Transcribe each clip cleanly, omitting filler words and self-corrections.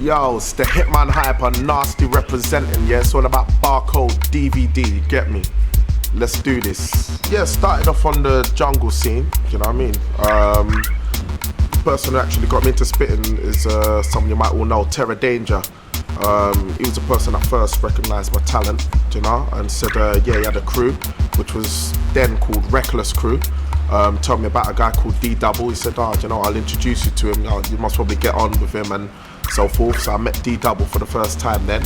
Yo, it's the Hitman Hyper, nasty representing, yeah? It's all about Barcode, DVD, get me? Let's do this. Yeah, started off on the jungle scene, you know what I mean? The person who actually got me into spitting is someone you might all know, Terror Danger. He was the person that first recognised my talent, you know, and said, yeah, he had a crew, which was then called Reckless Crew. Told me about a guy called D-Double. He said, you know, I'll introduce you to him. You must probably get on with him and so forth. So I met D-Double for the first time then.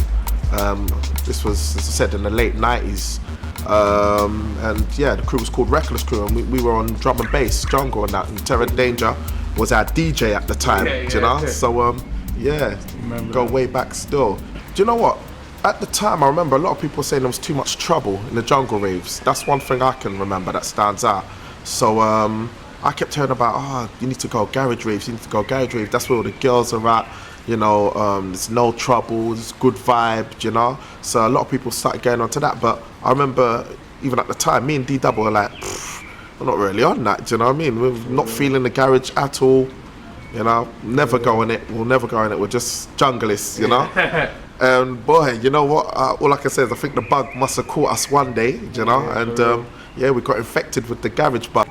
This was, as I said, in the late 90s. And yeah, the crew was called Reckless Crew, and we were on drum and bass, jungle and that. And Terror Danger was our DJ at the time, you know? So yeah, go way back still. Do you know what? At the time, I remember a lot of people saying there was too much trouble in the jungle raves. That's one thing I can remember that stands out. So I kept hearing about, you need to go garage raves, you need to go garage raves. That's where all the girls are at, you know, there's no trouble, there's good vibe, you know. So a lot of people started going on to that. But I remember, even at the time, me and D-Double were like, we're not really on that, do you know what I mean? We're not feeling the garage at all. You know, never go in it. We'll never go in it. We're just junglists, you know. And boy, you know what? All I can say is I think the bug must have caught us one day, you know. And yeah, we got infected with the garage bug.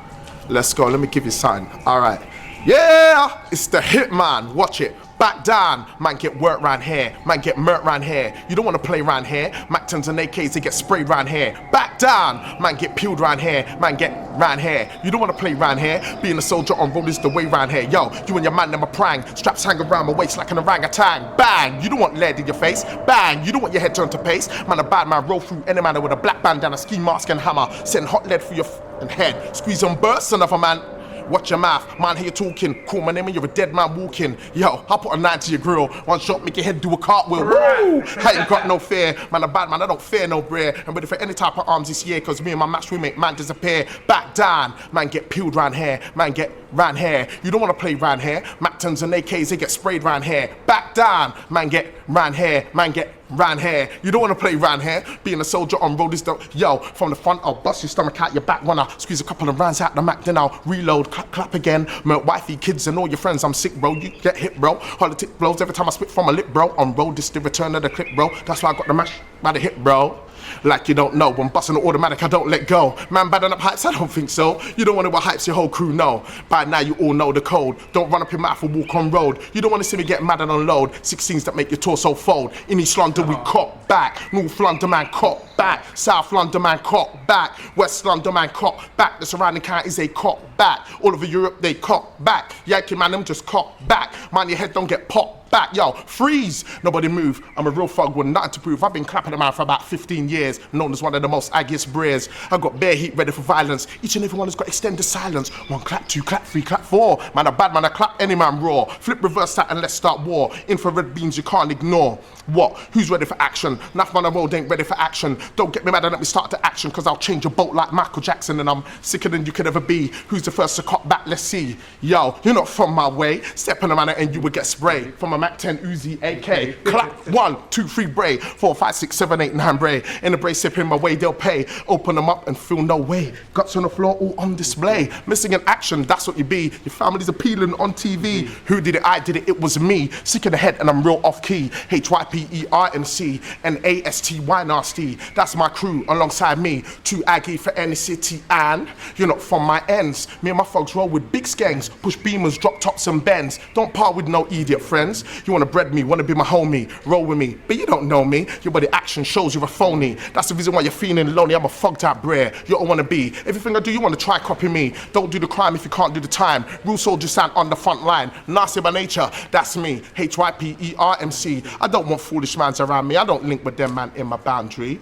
Let's go. Let me give you something. All right. Yeah, it's the Hitman. Watch it. Back down, man get work round here, man get murked round here. You don't want to play round here. Mac-10s and AKs, they get sprayed round here. Back down, man get peeled round here, man get round here. You don't want to play round here. Being a soldier on road is the way round here. Yo, you and your man them a prang. Straps hang around my waist like an orangutan. Bang, you don't want lead in your face. Bang, you don't want your head turned to paste. Man, a bad man roll through any man with a black bandana, ski mask and hammer. Send hot lead through your head. Squeeze on bursts, another man. Watch your mouth, man, hear you talking. Call my name and you're a dead man walking. Yo, I'll put a 9 to your grill. One shot, make your head do a cartwheel. Woo! I ain't got no fear. Man, a bad man, I don't fear no brer. I'm ready for any type of arms this year, cause me and my match we make man disappear. Back down, man get peeled round here. Man get round here. You don't wanna play round here. Mac-10s and AKs, they get sprayed round here. Back down, man get round here. Man get round here. You don't want to play round here. Being a soldier on road is the yo. From the front, I'll bust your stomach out your back. Wanna squeeze a couple of rounds out the Mac, then I'll reload, clap again. Murk wifey, kids, and all your friends. I'm sick, bro. You get hit, bro. Politic blows every time I spit from a lip, bro. On road, this the return of the clip, bro. That's why I got the mash by the hip, bro. Like you don't know, when busting the automatic, I don't let go. Man, badding up hypes, I don't think so. You don't want to what hypes your whole crew know. By now, you all know the code. Don't run up your mouth or walk on road. You don't want to see me get mad and unload. 16s that make your torso fold. In East London, we cop back. North London, man, cop back. South London, man, cop back. West London, man, cop back. The surrounding counties, they cop back. All over Europe, they cop back. Yankee, man, them just cop back. Man, your head don't get popped back. Yo, freeze, nobody move. I'm a real thug with nothing to prove. I've been clapping them out for about 15 years, known as one of the most aggiest breers. I got bare heat ready for violence. Each and every one has got extended silence. 1 clap, 2 clap, 3 clap, 4. Man, a bad man, I clap any man raw. Flip reverse that and let's start war. Infrared beams you can't ignore. What? Who's ready for action? Enough man on road ain't ready for action. Don't get me mad and let me start the action, cause I'll change your boat like Michael Jackson, and I'm sicker than you could ever be. Who's the first to cop back? Let's see. Yo, you're not from my way. Step in a manner and you would get sprayed. From a Mac-10 Uzi AK. Clap 1, 2, 3 bray. 4, 5, 6, 7, 8, 9 bray. In the bray sipping my way, they'll pay. Open them up and feel no way. Guts on the floor, all on display. Missing in action, that's what you be. Your family's appealing on TV. Who did it? I did it, it was me. Sick in the head and I'm real off key. HYPERMC and ASTY nasty. That's my crew alongside me. Too aggy for any city, and you're not from my ends. Me and my folks roll with big skanks. Push beamers, drop tops and bends. Don't part with no idiot friends. You wanna bread me, wanna be my homie. Roll with me, but you don't know me. Your body action shows you're a phony. That's the reason why you're feeling lonely. I'm a fogged out brer. You don't wanna be. Everything I do, you wanna try copy me. Don't do the crime if you can't do the time. Real soldiers stand on the front line. Nasty by nature, that's me. HYPERMC. I don't want foolish mans around me. I don't link with them man in my boundary.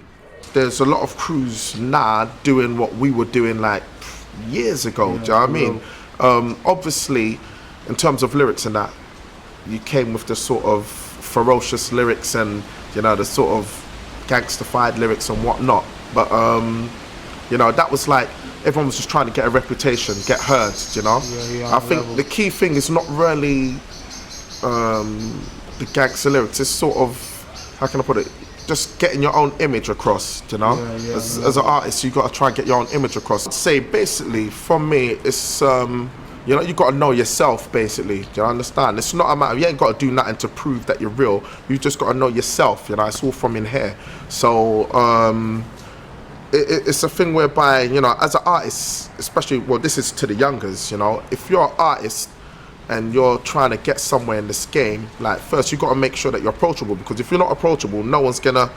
There's a lot of crews now doing what we were doing like years ago, do you know what I mean? Obviously, in terms of lyrics and that, you came with the sort of ferocious lyrics and, you know, the sort of gangster-fied lyrics and whatnot. But, you know, that was like, everyone was just trying to get a reputation, get heard, you know? I think the key thing is not really the gangster lyrics. It's sort of, how can I put it? Just getting your own image across, you know? As an artist, you got to try and get your own image across. I'd say basically, for me, it's You know, you got to know yourself, basically. Do you understand? It's not a matter, you ain't got to do nothing to prove that you're real. You just got to know yourself, you know. It's all from in here. So it's a thing whereby, you know, as an artist, especially, well, this is to the youngers, you know, if you're an artist and you're trying to get somewhere in this game, like, first you got to make sure that you're approachable, because if you're not approachable, no one's gonna,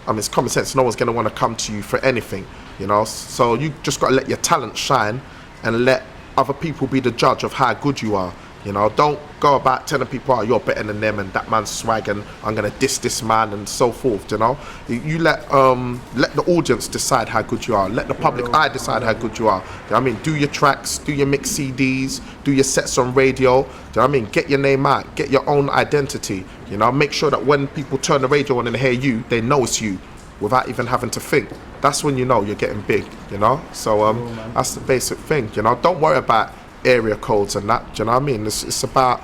I mean, it's common sense, no one's gonna want to come to you for anything, you know. So you just got to let your talent shine and let other people be the judge of how good you are. You know, don't go about telling people, oh, you're better than them and that man's swag and I'm gonna diss this man and so forth. You know, you let the audience decide how good you are. Let the public eye decide how good you are. You know what I mean? Do your tracks, do your mix CDs, do your sets on radio. You know what I mean? Get your name out, get your own identity. You know, make sure that when people turn the radio on and hear you, they know it's you without even having to think. That's when you know you're getting big. You know, so that's the basic thing. You know, don't worry about area codes and that, do you know what I mean? It's about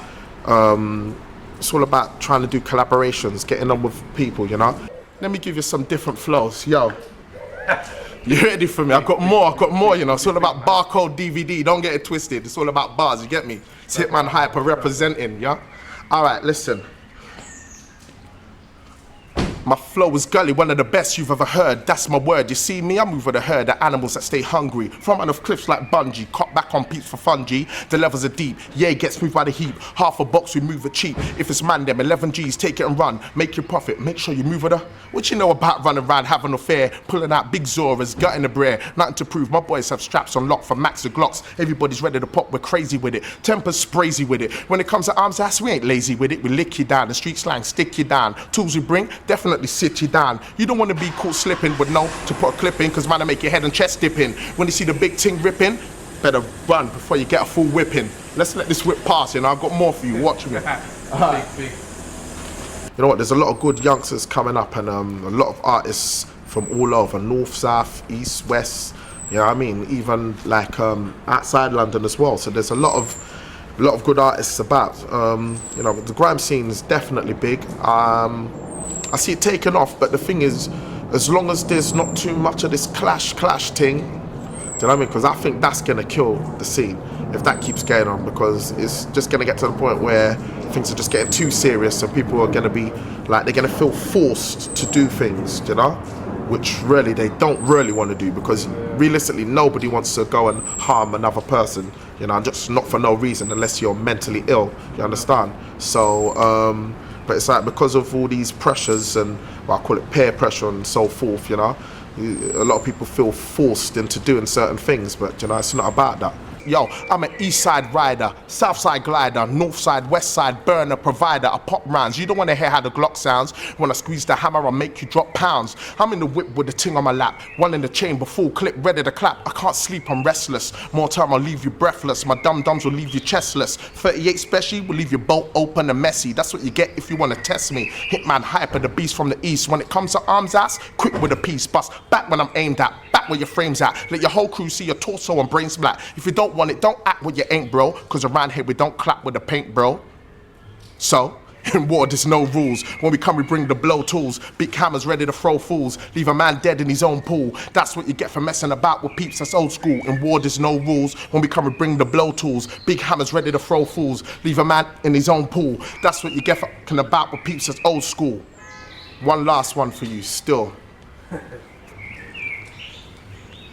it's all about trying to do collaborations, getting on with people, you know. Let me give you some different flows. Yo, you ready for me? I've got more, you know. It's all about Barcode DVD, don't get it twisted. It's all about bars, you get me? It's Hitman Hyper representing, yeah? All right, listen. My flow is gully, one of the best you've ever heard. That's my word. You see me, I move with a herd of animals that stay hungry. From out of cliffs like bungee, caught back on peeps for fungi. The levels are deep, yeah, it gets moved by the heap. Half a box, we move it cheap. If it's man them, 11 G's, take it and run. Make your profit, make sure you move with her. What you know about running around, having an affair, pulling out big Zoras, gutting the brer. Nothing to prove, my boys have straps on lock from Max to Glocks. Everybody's ready to pop, we're crazy with it. Temper's sprazy with it. When it comes to arms ass, we ain't lazy with it. We lick you down, the street slang, stick you down. Tools we bring, definitely sit you down. You don't want to be caught slipping with no to put a clip in, cause man, I make your head and chest dip in. When you see the big ting ripping, better run before you get a full whipping. Let's let this whip pass, you know. I've got more for you, watch me. Big. You know what, there's a lot of good youngsters coming up, and a lot of artists from all over, north, south, east, west, you know what I mean, even like outside London as well. So there's a lot of good artists about. You know, the grime scene is definitely big. I see it taking off, but the thing is, as long as there's not too much of this clash thing, do you know what I mean? Because I think that's gonna kill the scene if that keeps going on, because it's just gonna get to the point where things are just getting too serious and people are gonna be like, they're gonna feel forced to do things, you know, which really they don't really want to do, because realistically nobody wants to go and harm another person, you know, just not for no reason unless you're mentally ill, you understand? So but it's like, because of all these pressures and, well, I call it peer pressure and so forth, you know, a lot of people feel forced into doing certain things, but you know, it's not about that. Yo, I'm an east side rider, south side glider, north side, west side burner provider. I pop rounds. You don't want to hear how the Glock sounds. When I squeeze the hammer, I make you drop pounds. I'm in the whip with the ting on my lap, one in the chamber, full clip, ready to clap. I can't sleep, I'm restless. More time, I'll leave you breathless. My dum-dums will leave you chestless. 38 special will leave your boat open and messy. That's what you get if you want to test me. Hitman Hyper, the beast from the east. When it comes to arms ass, quick with a piece. Bust back when I'm aimed at. Back where your frame's at. Let your whole crew see your torso and brain splat. If you don't want it, don't act what you ain't, bro. Cause around here we don't clap with the paint, bro. So, in war there's no rules. When we come we bring the blow tools. Big hammers ready to throw fools. Leave a man dead in his own pool. That's what you get for messing about with peeps, that's old school. In war there's no rules. When we come we bring the blow tools. Big hammers ready to throw fools. Leave a man in his own pool. That's what you get for messing about with peeps, that's old school. One last one for you still.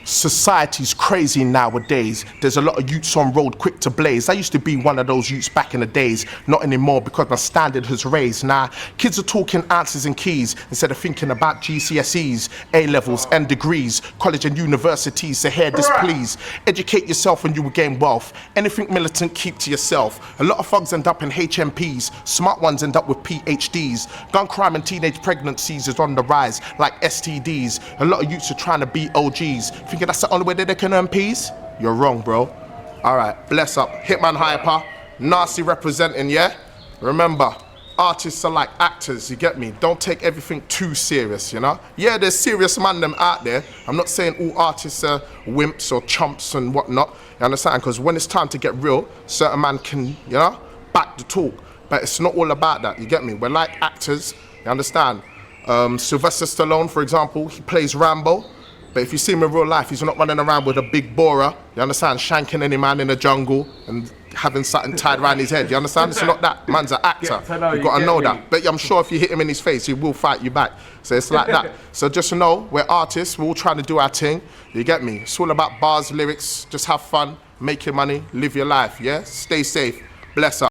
Society's crazy nowadays. There's a lot of youths on road quick to blaze. I used to be one of those youths back in the days. Not anymore because my standard has raised. Now, kids are talking answers and keys instead of thinking about GCSEs, A-levels and degrees. College and universities, so hear this please. Educate yourself and you will gain wealth. Anything militant, keep to yourself. A lot of thugs end up in HMPs. Smart ones end up with PhDs. Gun crime and teenage pregnancies is on the rise, like STDs. A lot of youths are trying to be OGs. Thinking that's the only way that they can earn peas? You're wrong, bro. Alright, bless up. Hitman Hyper, nasty representing, yeah? Remember, artists are like actors, you get me? Don't take everything too serious, you know? Yeah, there's serious man them out there. I'm not saying all artists are wimps or chumps and whatnot, you understand? Because when it's time to get real, certain man can, you know, back the talk. But it's not all about that, you get me? We're like actors, you understand? Sylvester Stallone, for example, he plays Rambo. But if you see him in real life, he's not running around with a big borer, you understand, shanking any man in the jungle and having something tied around his head, you understand? It's not that. Man's an actor. You've got to know that. But I'm sure if you hit him in his face, he will fight you back. So it's like that. So just to know, we're artists, we're all trying to do our thing. You get me? It's all about bars, lyrics, just have fun, make your money, live your life, yeah? Stay safe. Bless up.